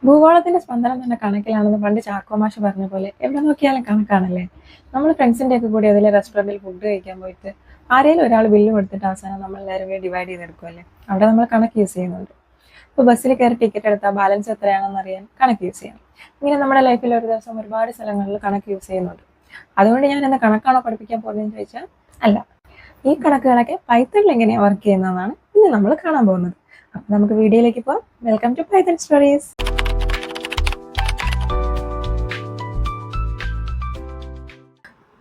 ഭൂഗോളത്തിന്റെ സ്പന്ദനം തന്നെ കണക്കിലാണെന്ന് പണ്ട് ചാക്കോ മാഷ് പറഞ്ഞ പോലെ എവിടെ നോക്കിയാലും കണക്കാണല്ലേ. നമ്മൾ ഫ്രണ്ട്സിന്റെ ഒക്കെ കൂടി അതിലെ റെസ്റ്റോറന്റിൽ ഫുഡ് കഴിക്കാൻ പോയിട്ട് ആരെങ്കിലും ഒരാൾ ബില്ല് കൊടുത്തിട്ട് അവസാനം നമ്മൾ എല്ലാവരും കൂടി ഡിവൈഡ് ചെയ്തെടുക്കുമല്ലേ. അവിടെ നമ്മൾ കണക്ക് യൂസ് ചെയ്യുന്നുണ്ട്. ഇപ്പോൾ ബസ്സിൽ കയറി ടിക്കറ്റ് എടുത്താൽ ബാലൻസ് എത്രയാണെന്ന് അറിയാൻ കണക്ക് യൂസ് ചെയ്യാം. ഇങ്ങനെ നമ്മുടെ ലൈഫിൽ ഒരു ദിവസം ഒരുപാട് സ്ഥലങ്ങളിൽ കണക്ക് യൂസ് ചെയ്യുന്നുണ്ട്. അതുകൊണ്ട് ഞാൻ എന്നെ കണക്കാണോ പഠിപ്പിക്കാൻ പോകുന്നതെന്ന് ചോദിച്ചാൽ അല്ല. ഈ കണക്കുകളൊക്കെ പൈത്തണിൽ എങ്ങനെയാണ് വർക്ക് ചെയ്യുന്നതാണ് ഇന്ന് നമ്മൾ കാണാൻ പോകുന്നത്. അപ്പം നമുക്ക് വീഡിയോയിലേക്ക് പോകാം. Welcome to Python stories.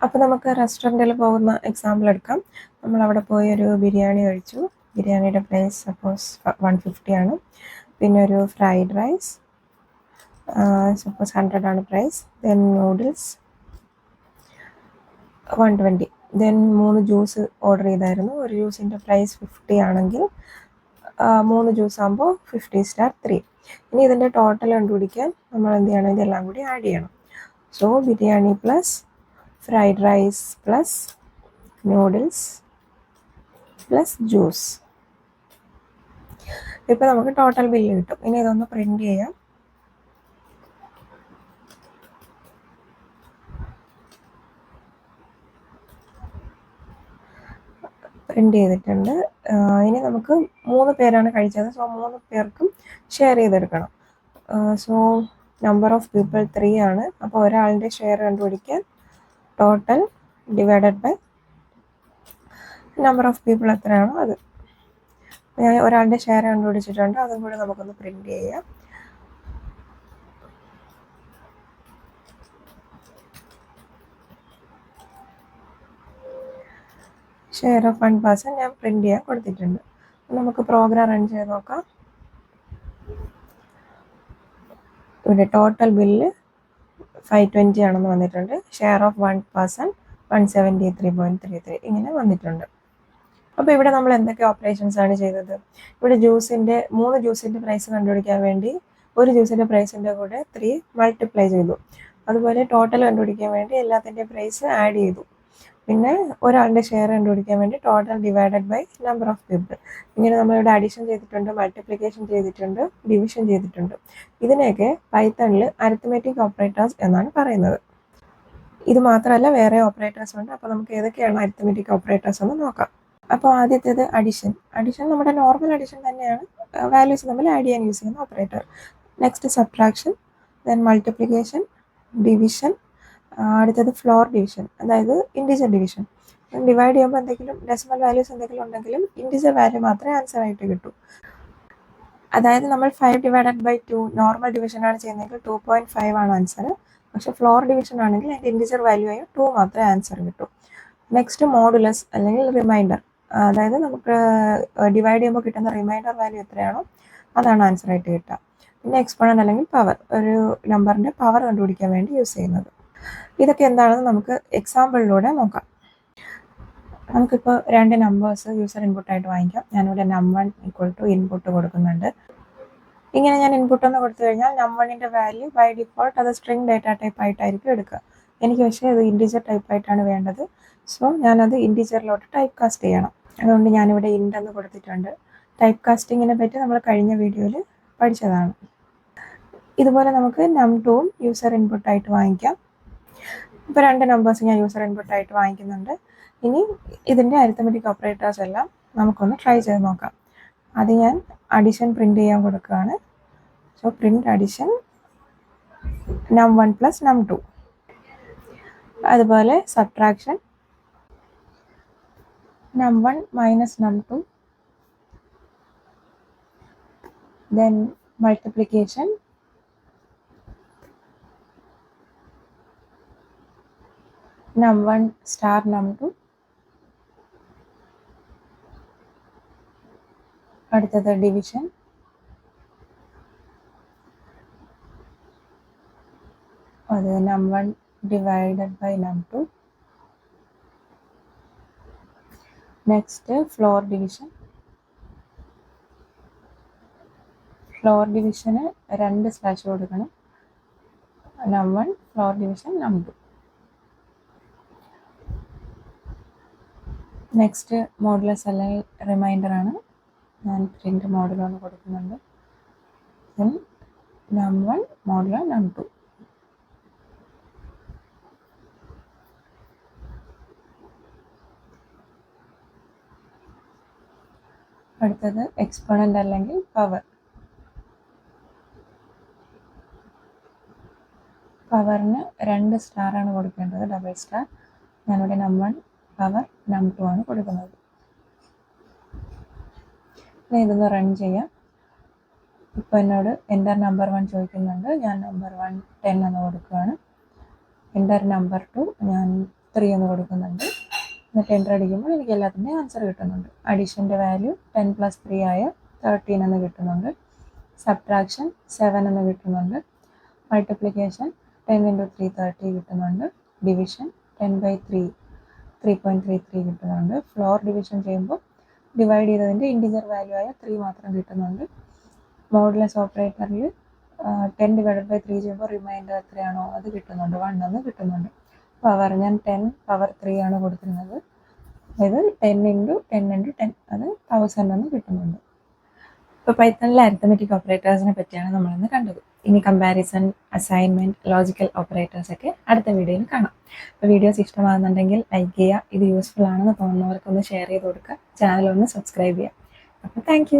അപ്പോൾ നമുക്ക് റെസ്റ്റോറൻറ്റിൽ പോകുന്ന എക്സാമ്പിൾ എടുക്കാം. നമ്മൾ അവിടെ പോയി ഒരു ബിരിയാണി കഴിച്ചു. ബിരിയാണിയുടെ പ്രൈസ് സപ്പോസ് 150 ആണ്. പിന്നെ ഒരു ഫ്രൈഡ് റൈസ് സപ്പോസ് 100 ആണ് price. Then noodles 120. Then 3 juice order ചെയ്തായിരുന്നു. ഒരു ജ്യൂസിൻ്റെ പ്രൈസ് 50 ആണെങ്കിൽ 3 ജ്യൂസ് ആകുമ്പോൾ 50 സ്റ്റാർ 3. ഇനി ഇതിൻ്റെ ടോട്ടൽ കണ്ടുപിടിക്കാൻ നമ്മൾ എന്ത് ചെയ്യണം? ഇതെല്ലാം കൂടി ആഡ് ചെയ്യണം. So biryani plus fried rice plus noodles plus juice. ഇപ്പോൾ നമുക്ക് ടോട്ടൽ ബില്ല് കിട്ടും. ഇനി ഇതൊന്ന് പ്രിന്റ് ചെയ്യാം. പ്രിന്റ് ചെയ്തിട്ടുണ്ട്. ഇനി നമുക്ക് 3 പേരാണ് കഴിച്ചത്. സോ 3 പേർക്കും ഷെയർ ചെയ്തെടുക്കണം. സോ നമ്പർ ഓഫ് പീപ്പിൾ 3 ആണ്. അപ്പോൾ ഒരാളുടെ ഷെയർ കണ്ടുപിടിക്കാൻ total divided by number of people എത്രയാണോ അത്. ഞാൻ ഒരാളുടെ ഷെയർ കണ്ടുപിടിച്ചിട്ടുണ്ട്. അതും കൂടി നമുക്കൊന്ന് പ്രിന്റ് ചെയ്യാം. ഷെയർ ഓഫ് 1 പേഴ്സൺ ഞാൻ പ്രിന്റ് ചെയ്യാൻ കൊടുത്തിട്ടുണ്ട്. നമുക്ക് പ്രോഗ്രാം റൺ ചെയ്ത് നോക്കാം. ഇവിടെ ടോട്ടൽ ബില്ല് 520 ആണെന്ന് വന്നിട്ടുണ്ട്. ഷെയർ ഓഫ് 1 പേഴ്സൺ 173.33 ഇങ്ങനെ വന്നിട്ടുണ്ട്. അപ്പോൾ ഇവിടെ നമ്മൾ എന്തൊക്കെ ഓപ്പറേഷൻസ് ആണ് ചെയ്തത്? ഇവിടെ 3 ജ്യൂസിൻ്റെ പ്രൈസ് കണ്ടുപിടിക്കാൻ വേണ്ടി ഒരു ജ്യൂസിൻ്റെ പ്രൈസിൻ്റെ കൂടെ 3 മൾട്ടിപ്ലൈ ചെയ്തു. അതുപോലെ ടോട്ടൽ കണ്ടുപിടിക്കാൻ വേണ്ടി എല്ലാത്തിൻ്റെയും പ്രൈസ് ആഡ് ചെയ്തു. പിന്നെ ഒരാളുടെ ഷെയർ കണ്ടുപിടിക്കാൻ വേണ്ടി total divided by number of people. ഇങ്ങനെ നമ്മളിവിടെ അഡീഷൻ ചെയ്തിട്ടുണ്ട്, മൾട്ടിപ്ലിക്കേഷൻ ചെയ്തിട്ടുണ്ട്, ഡിവിഷൻ ചെയ്തിട്ടുണ്ട്. ഇതിനെയൊക്കെ പൈത്തണിൽ അരിത്മെറ്റിക് ഓപ്പറേറ്റേഴ്സ് എന്നാണ് പറയുന്നത്. ഇത് മാത്രമല്ല വേറെ ഓപ്പറേറ്റേഴ്സ് ഉണ്ട്. അപ്പോൾ നമുക്ക് ഏതൊക്കെയാണ് അരിത്മെറ്റിക് ഓപ്പറേറ്റേഴ്സ് എന്ന് നോക്കാം. അപ്പോൾ ആദ്യത്തേത് അഡിഷൻ. അഡിഷൻ നമ്മുടെ നോർമൽ അഡിഷൻ തന്നെയാണ്. വാല്യൂസ് തമ്മിൽ ആഡ് ചെയ്യാൻ യൂസ് ചെയ്യുന്ന operator. Next subtraction, then multiplication, division, അടുത്തത് ഫ്ലോർ ഡിവിഷൻ, അതായത് ഇൻഡിജർ ഡിവിഷൻ. ഡിവൈഡ് ചെയ്യുമ്പോൾ എന്തെങ്കിലും ഡെസിമൽ വാല്യൂസ് എന്തെങ്കിലും ഉണ്ടെങ്കിലും ഇൻഡിജർ വാല്യൂ മാത്രമേ ആൻസർ ആയിട്ട് കിട്ടൂ. അതായത് നമ്മൾ 5 ഡിവൈഡഡ് ബൈ 2 നോർമൽ ഡിവിഷനാണ് ചെയ്യുന്നതെങ്കിൽ 2.5 ആണ് ആൻസർ. പക്ഷേ ഫ്ലോർ ഡിവിഷൻ ആണെങ്കിൽ അതിൻ്റെ ഇൻഡിജർ വാല്യൂ ആയി 2 മാത്രമേ ആൻസർ കിട്ടൂ. നെക്സ്റ്റ് മോഡുലസ് അല്ലെങ്കിൽ റിമൈൻഡർ. അതായത് നമുക്ക് ഡിവൈഡ് ചെയ്യുമ്പോൾ കിട്ടുന്ന റിമൈൻഡർ വാല്യൂ എത്രയാണോ അതാണ് ആൻസർ ആയിട്ട് കിട്ടുക. പിന്നെ എക്സ്പോണൻ്റ് അല്ലെങ്കിൽ പവർ, ഒരു നമ്പറിൻ്റെ പവർ കണ്ടുപിടിക്കാൻ വേണ്ടി യൂസ് ചെയ്യുന്നത്. ഇതൊക്കെ എന്താണെന്ന് നമുക്ക് എക്സാമ്പിളിലൂടെ നോക്കാം. നമുക്കിപ്പോൾ 2 നമ്പേഴ്സ് യൂസർ ഇൻപുട്ടായിട്ട് വാങ്ങിക്കാം. ഞാനിവിടെ num1 = ഇൻപുട്ട് കൊടുക്കുന്നുണ്ട്. ഇങ്ങനെ ഞാൻ ഇൻപുട്ട് ഒന്ന് കൊടുത്തു കഴിഞ്ഞാൽ num1ൻ്റെ വാല്യൂ ബൈ ഡിഫോൾട്ട് അത് സ്ട്രിംഗ് ഡേറ്റ ടൈപ്പ് ആയിട്ടായിരിക്കും എടുക്കുക. എനിക്ക് പക്ഷേ അത് ഇൻഡിജർ ടൈപ്പ് ആയിട്ടാണ് വേണ്ടത്. സോ ഞാനത് ഇൻഡിജറിലോട്ട് ടൈപ്പ് കാസ്റ്റ് ചെയ്യണം. അതുകൊണ്ട് ഞാനിവിടെ ഇൻഡ് എന്ന് കൊടുത്തിട്ടുണ്ട്. ടൈപ്പ് കാസ്റ്റിങ്ങിനെ പറ്റി നമ്മൾ കഴിഞ്ഞ വീഡിയോയിൽ പഠിച്ചതാണ്. ഇതുപോലെ നമുക്ക് num2ഉം യൂസർ ഇൻപുട്ടായിട്ട് വാങ്ങിക്കാം. ഇപ്പോൾ 2 നമ്പേഴ്സ് ഞാൻ യൂസർ ഇൻപുട്ടായിട്ട് വാങ്ങിക്കുന്നുണ്ട്. ഇനി ഇതിൻ്റെ അരിത്മെറ്റിക് ഓപ്പറേറ്റേഴ്സ് എല്ലാം നമുക്കൊന്ന് ട്രൈ ചെയ്ത് നോക്കാം. അത് ഞാൻ അഡിഷൻ പ്രിന്റ് ചെയ്യാൻ കൊടുക്കുകയാണ്. So print addition num1 + num2. അതുപോലെ subtraction num1 - num2. Then multiplication num1 * num2. അടുത്തത് ഡിവിഷൻ അത് num1 divided by num2. Next floor division. Floor ഡിവിഷന് 2 സ്ലാഷ് കൊടുക്കണം. num1 floor division num2. Next modulus അല്ലെങ്കിൽ റിമൈൻഡർ ആണ്. ഞാൻ പ്രിന്റ് മോഡുലൊന്ന് കൊടുക്കുന്നുണ്ട്. Then num1 modulo num2. അടുത്തത് എക്സ്പോണൻ്റ് അല്ലെങ്കിൽ പവർ. പവറിന് 2 സ്റ്റാറാണ് കൊടുക്കേണ്ടത്, ഡബിൾ സ്റ്റാർ. ഞാനിവിടെ num1 പവർ num2 ആണ് കൊടുക്കുന്നത്. ഇനി ഇതൊന്ന് റൺ ചെയ്യാം. ഇപ്പോൾ എന്നോട് എൻ്റർ നമ്പർ 1 ചോദിക്കുന്നുണ്ട്. ഞാൻ നമ്പർ 1 10 എന്ന് കൊടുക്കുകയാണ്. എൻ്റർ നമ്പർ 2 ഞാൻ 3 എന്ന് കൊടുക്കുന്നുണ്ട്. എന്നിട്ട് എൻ്റർ അടിക്കുമ്പോൾ എനിക്ക് എല്ലാത്തിൻ്റെയും ആൻസർ കിട്ടുന്നുണ്ട്. അഡീഷൻ്റെ വാല്യൂ 10 + 3 ആയ 13 എന്ന് കിട്ടുന്നുണ്ട്. സബ്ട്രാക്ഷൻ 7 എന്ന് കിട്ടുന്നുണ്ട്. മൾട്ടിപ്ലിക്കേഷൻ 10 × 3 30 കിട്ടുന്നുണ്ട്. ഡിവിഷൻ 10/3 3.33 കിട്ടുന്നുണ്ട്. ഫ്ലോർ ഡിവിഷൻ ചെയ്യുമ്പോൾ ഡിവൈഡ് ചെയ്തതിൻ്റെ ഇൻറ്റിജർ വാല്യൂ ആയ 3 മാത്രം കിട്ടുന്നുണ്ട്. മോഡുലസ് ഓപ്പറേറ്ററിൽ 10/3 ചെയ്യുമ്പോൾ റിമൈൻഡർ എത്രയാണോ അത് കിട്ടുന്നുണ്ട്, 1 എന്ന് കിട്ടുന്നുണ്ട്. പവർ ഞാൻ 10 പവർ 3 ആണ് കൊടുത്തിരുന്നത്. അതായത് 10 × 10 × 10 അത് 1000 എന്ന് കിട്ടുന്നുണ്ട്. ഇപ്പോൾ പൈത്തണിലെ അരിത്തമെറ്റിക് ഓപ്പറേറ്റേഴ്സിനെ പറ്റിയാണ് നമ്മളിന്ന് കണ്ടത്. ഇനി കമ്പാരിസൺ, അസൈൻമെൻറ്റ്, ലോജിക്കൽ ഓപ്പറേറ്റേഴ്സ് ഒക്കെ അടുത്ത വീഡിയോയിൽ കാണാം. അപ്പോൾ വീഡിയോസ് ഇഷ്ടമാകുന്നുണ്ടെങ്കിൽ ലൈക്ക് ചെയ്യുക. ഇത് യൂസ്ഫുൾ ആണെന്ന് തോന്നുന്നവർക്കൊന്ന് ഷെയർ ചെയ്ത് കൊടുക്കുക. ചാനൽ ഒന്ന് സബ്സ്ക്രൈബ് ചെയ്യുക. അപ്പോൾ താങ്ക്